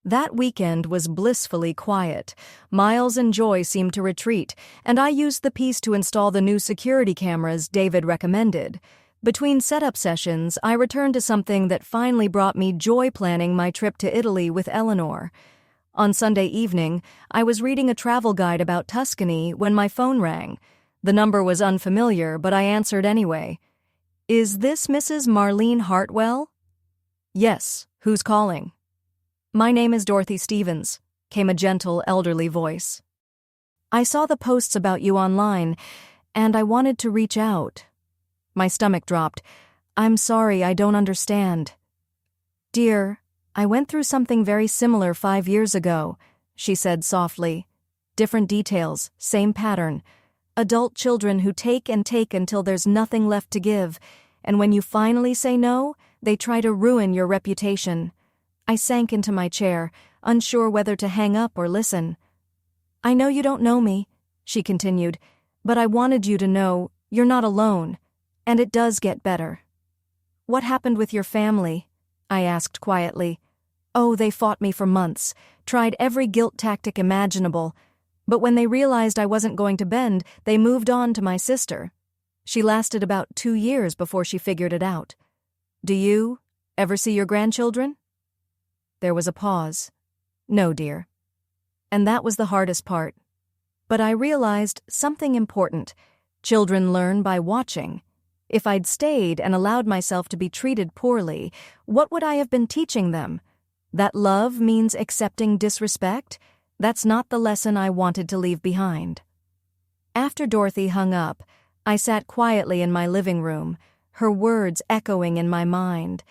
That weekend was blissfully quiet. Miles and Joy seemed to retreat, and I used the piece to install the new security cameras David recommended. Between setup sessions, I returned to something that finally brought me joy, planning my trip to Italy with Eleanor. On Sunday evening, I was reading a travel guide about Tuscany when my phone rang. The number was unfamiliar, but I answered anyway. "Is this Mrs. Marlene Hartwell?" "Yes, who's calling?" "My name is Dorothy Stevens," came a gentle, elderly voice. "I saw the posts about you online, and I wanted to reach out." My stomach dropped. "I'm sorry, I don't understand." "Dear, I went through something very similar 5 years ago," she said softly. "Different details, same pattern. Adult children who take and take until there's nothing left to give, and when you finally say no, they try to ruin your reputation." I sank into my chair, unsure whether to hang up or listen. "I know you don't know me," she continued, "but I wanted you to know you're not alone. And it does get better." "What happened with your family?" I asked quietly. "Oh, they fought me for months, tried every guilt tactic imaginable. But when they realized I wasn't going to bend, they moved on to my sister. She lasted about 2 years before she figured it out. Do you ever see your grandchildren?" There was a pause. "No, dear." And that was the hardest part. But I realized something important. Children learn by watching. If I'd stayed and allowed myself to be treated poorly, what would I have been teaching them? That love means accepting disrespect? That's not the lesson I wanted to leave behind. After Dorothy hung up, I sat quietly in my living room, her words echoing in my mind.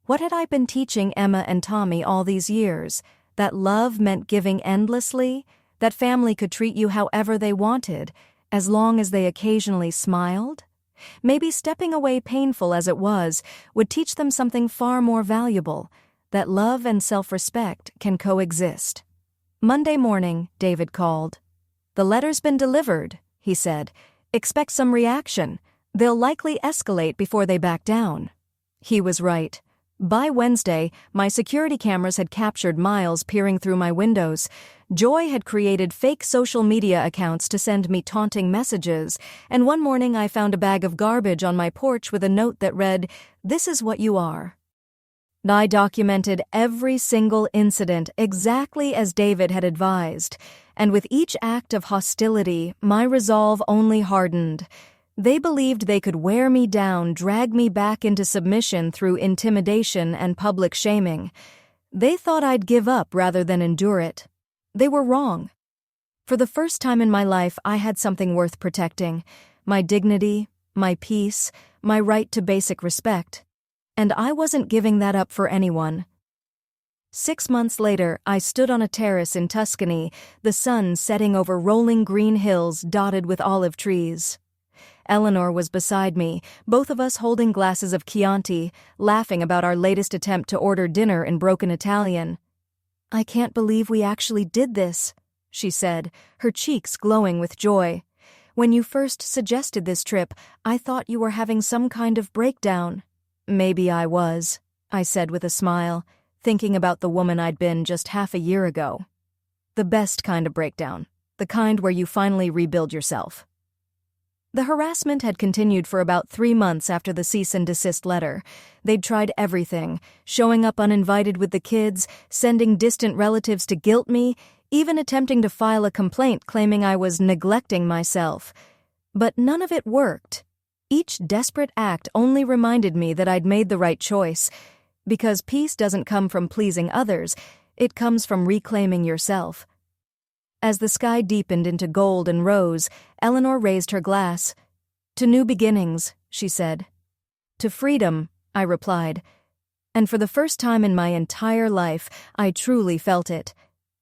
What had I been teaching Emma and Tommy all these years? That love meant giving endlessly? That family could treat you however they wanted, as long as they occasionally smiled? Maybe stepping away, painful as it was, would teach them something far more valuable, that love and self-respect can coexist. Monday morning, David called. "The letter's been delivered," he said. "Expect some reaction. They'll likely escalate before they back down." He was right. By Wednesday, my security cameras had captured Miles peering through my windows. Joy had created fake social media accounts to send me taunting messages, and one morning I found a bag of garbage on my porch with a note that read, "This is what you are." I documented every single incident exactly as David had advised, and with each act of hostility, my resolve only hardened. They believed they could wear me down, drag me back into submission through intimidation and public shaming. They thought I'd give up rather than endure it. They were wrong. For the first time in my life, I had something worth protecting: my dignity, my peace, my right to basic respect. And I wasn't giving that up for anyone. 6 months later, I stood on a terrace in Tuscany, the sun setting over rolling green hills dotted with olive trees. Eleanor was beside me, both of us holding glasses of Chianti, laughing about our latest attempt to order dinner in broken Italian. "I can't believe we actually did this," she said, her cheeks glowing with joy. "When you first suggested this trip, I thought you were having some kind of breakdown." "Maybe I was," I said with a smile, thinking about the woman I'd been just half a year ago. The best kind of breakdown, the kind where you finally rebuild yourself. The harassment had continued for about 3 months after the cease and desist letter. They'd tried everything, showing up uninvited with the kids, sending distant relatives to guilt me, even attempting to file a complaint claiming I was neglecting myself. But none of it worked. Each desperate act only reminded me that I'd made the right choice, because peace doesn't come from pleasing others, it comes from reclaiming yourself. As the sky deepened into gold and rose, Eleanor raised her glass. "To new beginnings," she said. "To freedom," I replied. And for the first time in my entire life, I truly felt it.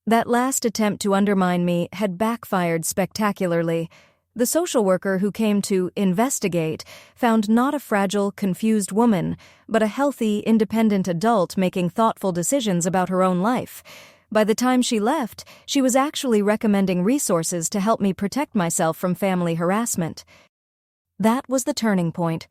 That last attempt to undermine me had backfired spectacularly. The social worker who came to investigate found not a fragile, confused woman, but a healthy, independent adult making thoughtful decisions about her own life. By the time she left, she was actually recommending resources to help me protect myself from family harassment. That was the turning point.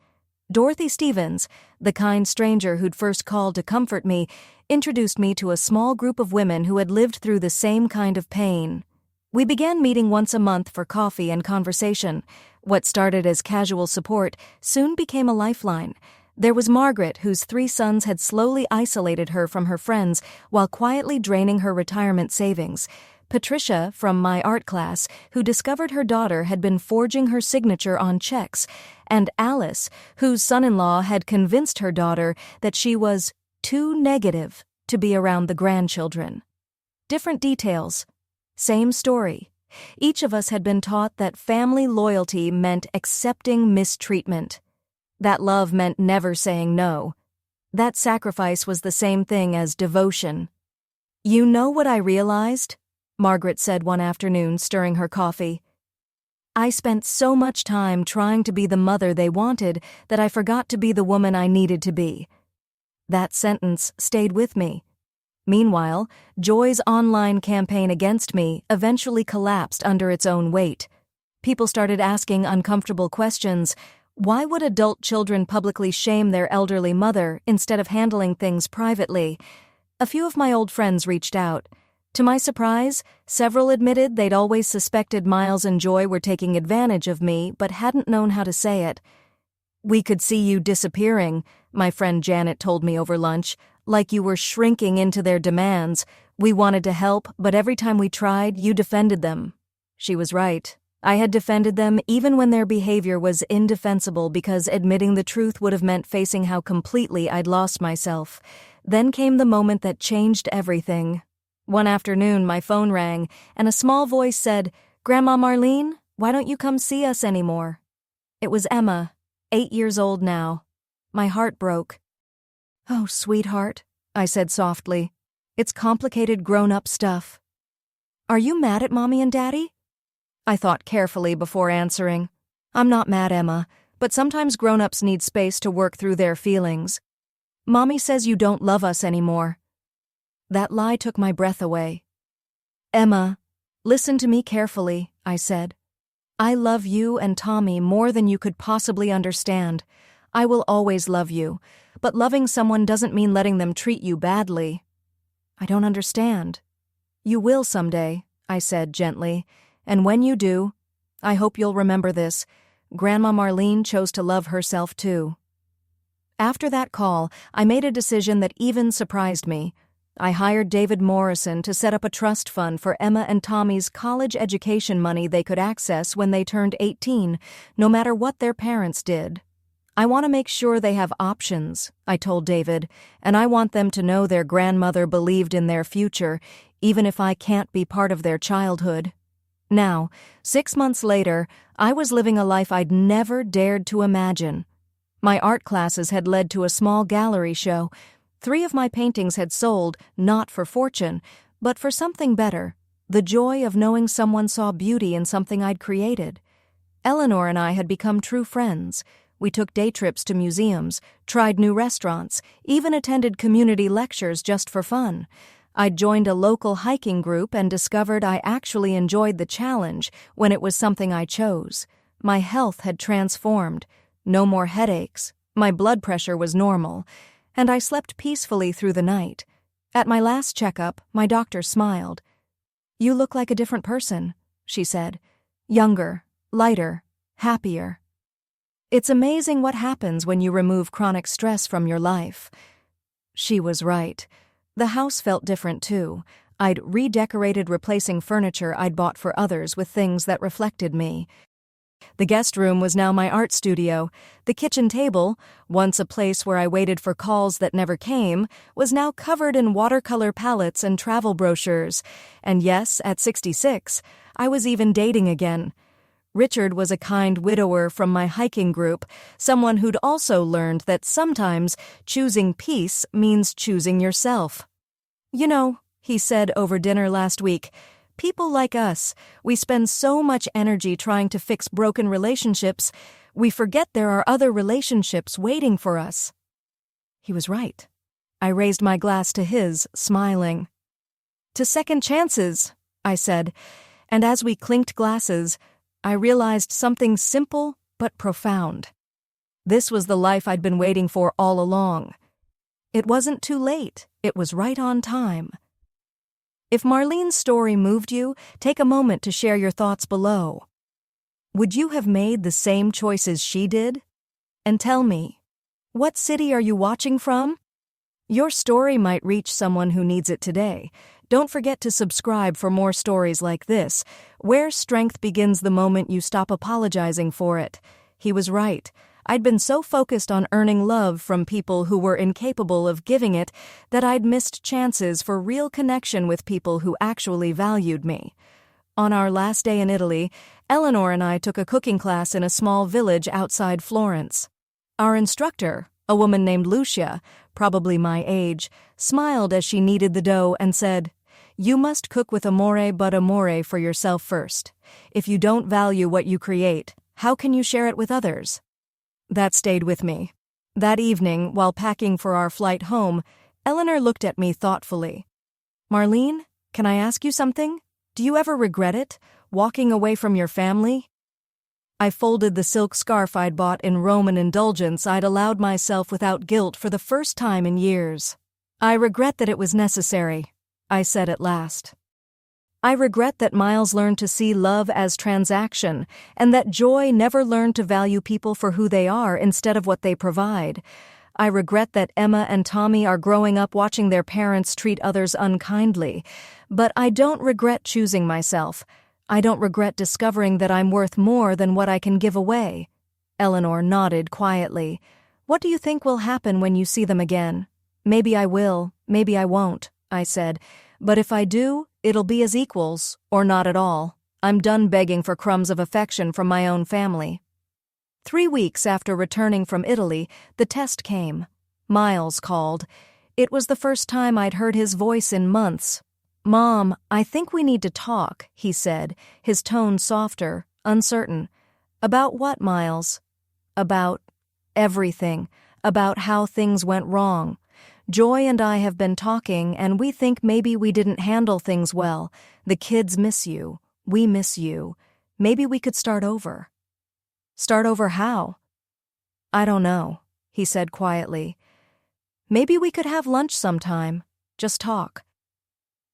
Dorothy Stevens, the kind stranger who'd first called to comfort me, introduced me to a small group of women who had lived through the same kind of pain. We began meeting once a month for coffee and conversation. What started as casual support soon became a lifeline. There was Margaret, whose 3 sons had slowly isolated her from her friends while quietly draining her retirement savings. Patricia, from my art class, who discovered her daughter had been forging her signature on checks, and Alice, whose son-in-law had convinced her daughter that she was too negative to be around the grandchildren. Different details, same story. Each of us had been taught that family loyalty meant accepting mistreatment. That love meant never saying no. That sacrifice was the same thing as devotion. "You know what I realized?" Margaret said one afternoon, stirring her coffee. "I spent so much time trying to be the mother they wanted that I forgot to be the woman I needed to be." That sentence stayed with me. Meanwhile, Joy's online campaign against me eventually collapsed under its own weight. People started asking uncomfortable questions. Why would adult children publicly shame their elderly mother instead of handling things privately? A few of my old friends reached out. To my surprise, several admitted they'd always suspected Miles and Joy were taking advantage of me but hadn't known how to say it. "We could see you disappearing," my friend Janet told me over lunch, "like you were shrinking into their demands. We wanted to help, but every time we tried, you defended them." She was right. I had defended them even when their behavior was indefensible because admitting the truth would have meant facing how completely I'd lost myself. Then came the moment that changed everything. One afternoon, my phone rang, and a small voice said, "Grandma Marlene, why don't you come see us anymore?" It was Emma, 8 years old now. My heart broke. "Oh, sweetheart," I said softly. "It's complicated grown-up stuff." "Are you mad at Mommy and Daddy?" I thought carefully before answering. "I'm not mad, Emma, but sometimes grown-ups need space to work through their feelings. Mommy says you don't love us anymore." That lie took my breath away. "Emma, listen to me carefully," I said. "I love you and Tommy more than you could possibly understand. I will always love you, but loving someone doesn't mean letting them treat you badly." "I don't understand." "You will someday," I said gently, "and when you do, I hope you'll remember this. Grandma Marlene chose to love herself too." After that call, I made a decision that even surprised me. I hired David Morrison to set up a trust fund for Emma and Tommy's college education money they could access when they turned 18, no matter what their parents did. "I want to make sure they have options," I told David, "and I want them to know their grandmother believed in their future, even if I can't be part of their childhood." Now, 6 months later, I was living a life I'd never dared to imagine. My art classes had led to a small gallery show. 3 of my paintings had sold, not for fortune, but for something better, the joy of knowing someone saw beauty in something I'd created. Eleanor and I had become true friends. We took day trips to museums, tried new restaurants, even attended community lectures just for fun. I'd joined a local hiking group and discovered I actually enjoyed the challenge when it was something I chose. My health had transformed. No more headaches. My blood pressure was normal. And I slept peacefully through the night. At my last checkup, my doctor smiled. "You look like a different person," she said. "Younger, lighter, happier." It's amazing what happens when you remove chronic stress from your life. She was right. The house felt different too. I'd redecorated, replacing furniture I'd bought for others with things that reflected me. The guest room was now my art studio. The kitchen table, once a place where I waited for calls that never came, was now covered in watercolor palettes and travel brochures. And yes, at 66, I was even dating again. Richard was a kind widower from my hiking group, someone who'd also learned that sometimes choosing peace means choosing yourself. "You know," he said over dinner last week. People like us, we spend so much energy trying to fix broken relationships, we forget there are other relationships waiting for us. He was right. I raised my glass to his, smiling. To second chances, I said, and as we clinked glasses, I realized something simple but profound. This was the life I'd been waiting for all along. It wasn't too late, it was right on time. If Marlene's story moved you, take a moment to share your thoughts below. Would you have made the same choices she did? And tell me, what city are you watching from? Your story might reach someone who needs it today. Don't forget to subscribe for more stories like this, where strength begins the moment you stop apologizing for it. He was right. I'd been so focused on earning love from people who were incapable of giving it that I'd missed chances for real connection with people who actually valued me. On our last day in Italy, Eleanor and I took a cooking class in a small village outside Florence. Our instructor, a woman named Lucia, probably my age, smiled as she kneaded the dough and said, "You must cook with amore but amore for yourself first. If you don't value what you create, how can you share it with others?" That stayed with me. That evening, while packing for our flight home, Eleanor looked at me thoughtfully. "Marlene, can I ask you something? Do you ever regret it, walking away from your family?" I folded the silk scarf I'd bought in Roman indulgence I'd allowed myself without guilt for the first time in years. "I regret that it was necessary," I said at last. I regret that Miles learned to see love as transaction, and that Joy never learned to value people for who they are instead of what they provide. I regret that Emma and Tommy are growing up watching their parents treat others unkindly, but I don't regret choosing myself. I don't regret discovering that I'm worth more than what I can give away. Eleanor nodded quietly. "What do you think will happen when you see them again?" "Maybe I will, maybe I won't," I said. "But if I do, it'll be as equals, or not at all. I'm done begging for crumbs of affection from my own family." 3 weeks after returning from Italy, the test came. Miles called. It was the first time I'd heard his voice in months. "Mom, I think we need to talk," he said, his tone softer, uncertain. "About what, Miles?" "About everything. About how things went wrong. Joy and I have been talking, and we think maybe we didn't handle things well. The kids miss you. We miss you. Maybe we could start over." "Start over how?" "I don't know," he said quietly. "Maybe we could have lunch sometime. Just talk."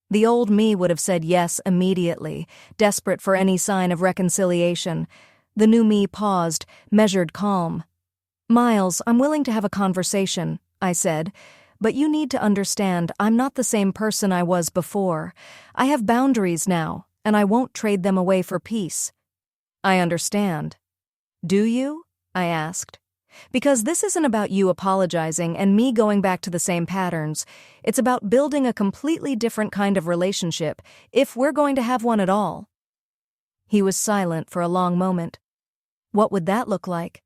The old me would have said yes immediately, desperate for any sign of reconciliation. The new me paused, measured calm. "Miles, I'm willing to have a conversation," I said. "But you need to understand I'm not the same person I was before. I have boundaries now, and I won't trade them away for peace." "I understand." "Do you?" I asked. "Because this isn't about you apologizing and me going back to the same patterns. It's about building a completely different kind of relationship, if we're going to have one at all." He was silent for a long moment. "What would that look like?"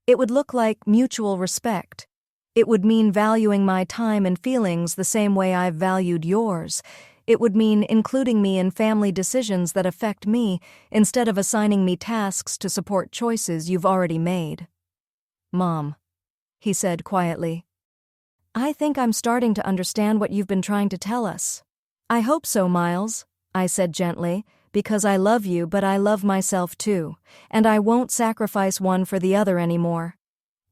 "It would look like mutual respect. It would mean valuing my time and feelings the same way I've valued yours. It would mean including me in family decisions that affect me instead of assigning me tasks to support choices you've already made." "Mom," he said quietly, "I think I'm starting to understand what you've been trying to tell us." "I hope so, Miles," I said gently, "because I love you, but I love myself too, and I won't sacrifice one for the other anymore."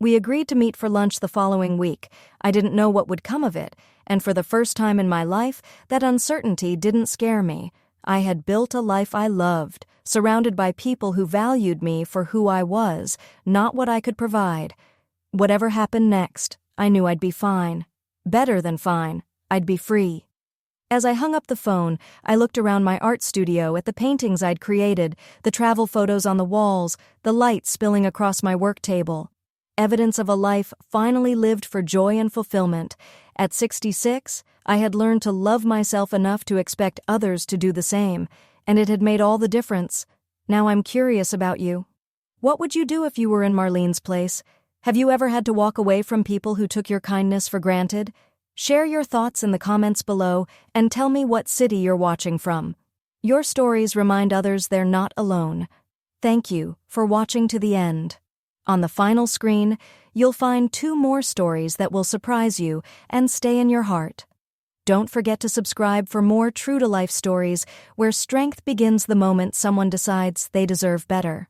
We agreed to meet for lunch the following week. I didn't know what would come of it, and for the first time in my life, that uncertainty didn't scare me. I had built a life I loved, surrounded by people who valued me for who I was, not what I could provide. Whatever happened next, I knew I'd be fine. Better than fine. I'd be free. As I hung up the phone, I looked around my art studio at the paintings I'd created, the travel photos on the walls, the light spilling across my work table. Evidence of a life finally lived for joy and fulfillment. At 66, I had learned to love myself enough to expect others to do the same, and it had made all the difference. Now I'm curious about you. What would you do if you were in Marlene's place? Have you ever had to walk away from people who took your kindness for granted? Share your thoughts in the comments below and tell me what city you're watching from. Your stories remind others they're not alone. Thank you for watching to the end. On the final screen, you'll find 2 more stories that will surprise you and stay in your heart. Don't forget to subscribe for more true-to-life stories where strength begins the moment someone decides they deserve better.